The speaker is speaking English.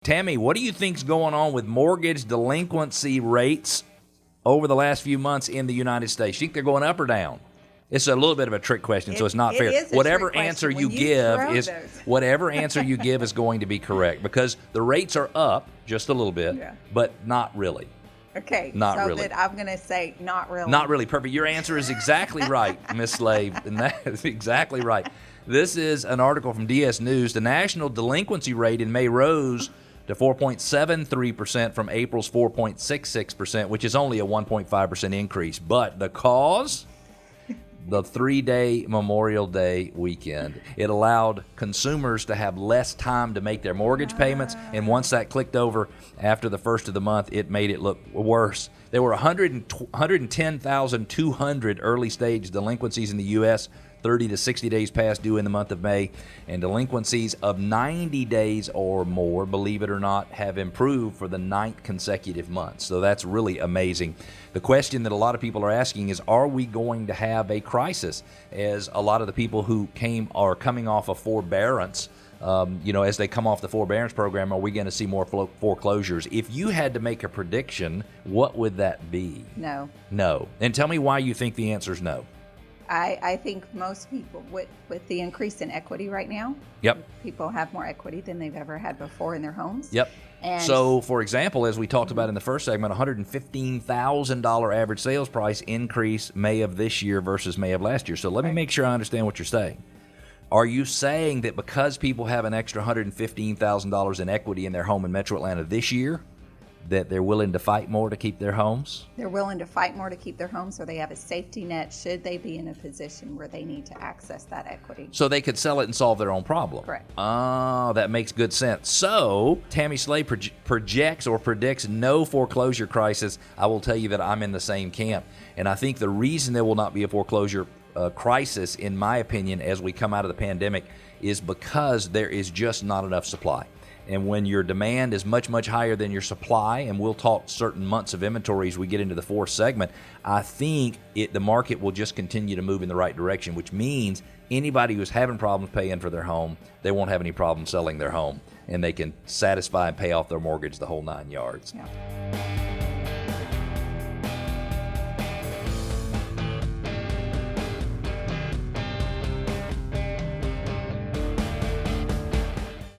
Tammie, what do you think's going on with mortgage delinquency rates over the last few months in the United States? You think they're going up or down? It's a little bit of a trick question, so it's not fair. Whatever answer you give is going to be correct because the rates are up just a little bit, but not really. Okay, not so really. Then I'm going to say not really. Not really. Perfect. Your answer is exactly right, Miss Slay, and that is exactly right. This is an article from DS News. The national delinquency rate in May rose to 4.73% from April's 4.66%, which is only a 1.5% increase. But the cause? The 3-day Memorial Day weekend. It allowed consumers to have less time to make their mortgage payments, and once that clicked over after the first of the month, it made it look worse. There were 110,200 early-stage delinquencies in the U.S., 30 to 60 days past due in the month of May, and delinquencies of 90 days or more, believe it or not, have improved for the 9th consecutive month. So that's really amazing. The question that a lot of people are asking is, are we going to have a crisis? As a lot of the people who are coming off of forbearance, as they come off the forbearance program, are we going to see more foreclosures? If you had to make a prediction, what would that be? No. No. And tell me why you think the answer is no. I think most people, with the increase in equity right now, people have more equity than they've ever had before in their homes. Yep. And so, for example, as we talked about in the first segment, $115,000 average sales price increase May of this year versus May of last year. So let me make sure I understand what you're saying. Are you saying that because people have an extra $115,000 in equity in their home in Metro Atlanta this year, that they're willing to fight more to keep their homes? They're willing to fight more to keep their homes, so they have a safety net should they be in a position where they need to access that equity. So they could sell it and solve their own problem. Correct. Oh, that makes good sense. So Tammie Slay projects or predicts no foreclosure crisis. I will tell you that I'm in the same camp. And I think the reason there will not be a foreclosure crisis, in my opinion, as we come out of the pandemic, is because there is just not enough supply. And when your demand is much, much higher than your supply, and we'll talk certain months of inventory as we get into the fourth segment, I think the market will just continue to move in the right direction, which means anybody who's having problems paying for their home, they won't have any problem selling their home, and they can satisfy and pay off their mortgage the whole 9 yards. Yeah.